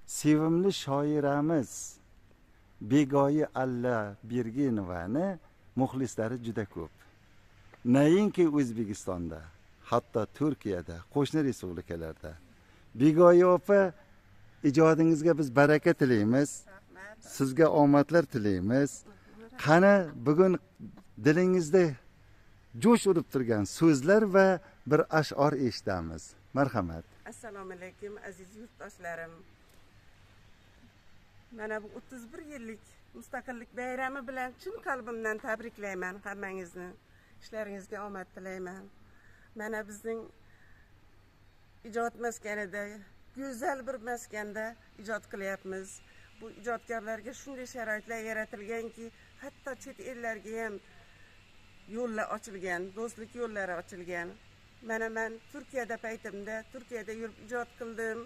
sevimli shoiramiz Begoyi Alla Berginovani muxlislari juda ko'p. Nayinki O'zbekistonda, hatto Turkiyada, qo'shni respublikalarda. Begoyi opa, ijodingizga biz baraka tilaymiz. Sizga omadlar tilaymiz. Qani bugun dilingizda jo'sh urib turgan so'zlar va bir ash'or eshitamiz. Marhamat. Assalomu alaykum aziz yurtdoshlarim. Mana bu 31 yillik mustaqillik bayrami bilan chin qalbimdan tabriklayman hammangizni. Ishlaringizga omad tilayman. Mana bizning ijod maskanida, go'zal bir maskanda ijod qilyapmiz. Bu ijodkorlarga shunday sharoitlar yaratilganki, hatto chet ellarga ham yo'llar ochilgan, do'stlik yo'llari ochilgan. Mana men Turkiyada paytimda, Turkiyada yurib ijod qildim.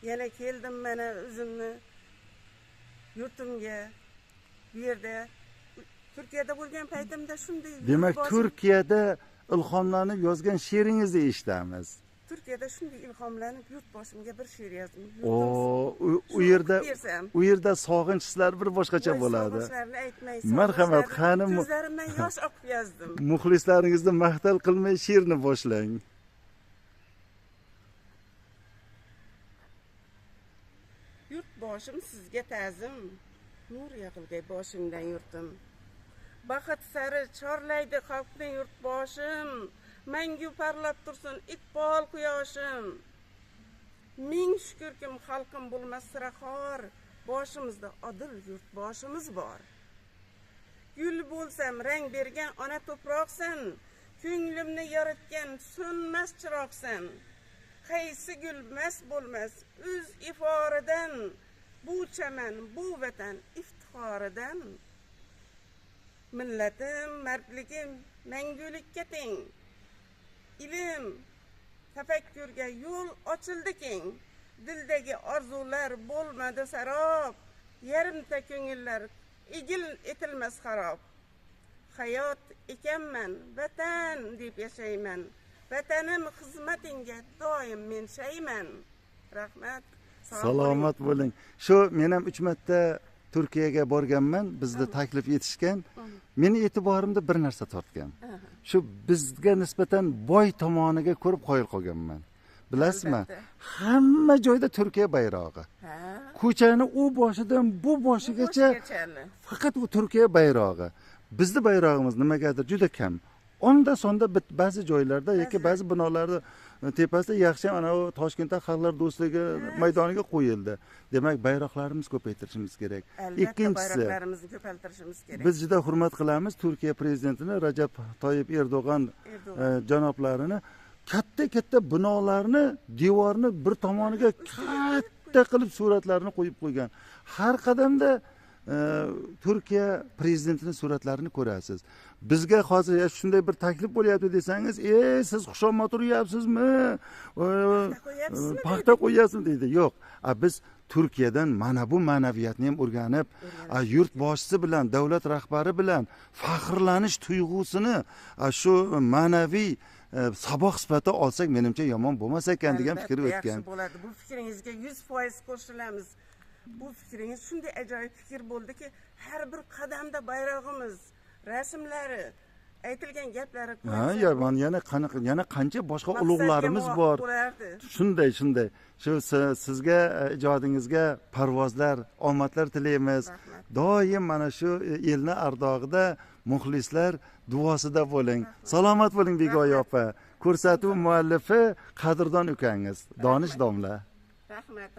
Yana keldim mana o'zimni yurtimga. Bu yerda Turkiyada bo'lgan paytimda shunday. Demak, Turkiyada ilhomlanib yozgan she'ringizni eshitamiz. Turkiyada shunday ilhomlanib yurtboshimga bir she'r yozdim. U yerda sog'inch hislari bir boshqacha bo'ladi. Sog'inchlarni aytmay, marhamat, qani ko'zlarimdan yosh oqib yozdim. Muxlislaringizni maqtal qilmay she'rni boshlang. Yurtboshim sizga ta'zim, nur yog'ilgay boshingdan yurtim. Baxt sari chorlaydi xalqning yurtboshim, mangu parlab tursin iqbol quyoshim. Ming shukrkim xalqim bo'lmas sira xor, boshimizda odil yurtboshimiz bor. Gul bo'lsam rang bergan ona to'proqsan, ko'nglimni yoritgan so'nmas chiroqsan. Qaysi gul mast bo'lmas o'z iforidan, bu chaman, bu vatan iftixoridan. Millatim, mardligim mangulikka teng, ilm, tafakkurga yo'l ochildi keng. Dildagi orzular bo'lmadi sarob, yarimta ko'ngillar egil etilmas xarob. Hayot ekanman, vatan deb yashayman, vatanim xizmatinga doim men shayman. Rahmat. Salomat bo'ling. Shu men ham 3 marta Turkiyaga borganman, bizni taklif etishgan. Meni e'tiborimda bir narsa tortgan. Shu bizga nisbatan boy tomoniga ko'rib qoyil qolganman. Bilasizmi? Hamma joyda Turkiya bayrog'i. Ko'chani u boshidan bu boshigacha faqat u Turkiya bayrog'i. Bizning bayrog'imiz nimagadir juda kam. Onda sonda ba'zi joylarda yoki ba'zi binolarda tepasida yaxshi ana u Toshkentda xalqlar do'stligi maydoniga qo'yildi. Demak, bayroqlarimiz ko'paytirishimiz kerak. Ikkinchisi, bayroqlarimizni ko'paytirishimiz kerak. Biz juda hurmat qilamiz Turkiya prezidentini Rajab Toyyib Erdo'g'an janoblarini. Katta binolarni, devorni bir tomoniga katta qilib suratlarini qo'yib qo'ygan. Har qadamda Turkiya prezidentining suratlarini ko'rasiz. Bizga hozir shunday bir taklif bo'lyapti desangiz, siz xushomad turyapsizmi? Paxta qo'yasizmi deydi. Yo'q. Biz Turkiyadan mana bu ma'naviyatni ham o'rganib, yurt boshchisi bilan, davlat rahbari bilan faxrlanish tuyg'usini, shu ma'naviy saboq sifatida olsak, menimcha yomon bo'lmas ekan degan fikr o'tgan. Bo'ladi. Bu fikringizga 100% qo'shilamiz. Bu fikringiz shunday ajoyib fikr bo'ldiki, har bir qadamda bayrog'imiz, rasmlari, aytilgan gaplari yana qancha boshqa ulug'larimiz bor. Shunday. Shu sizga ijodingizga parvozlar, omadlar tilaymiz. Doim mana shu elni ardog'ida muxlislar duosida bo'ling. Salomat bo'ling Begoyi opa. Ko'rsatuv muallifi qadrdon ukangiz, Donish domla. Rahmat.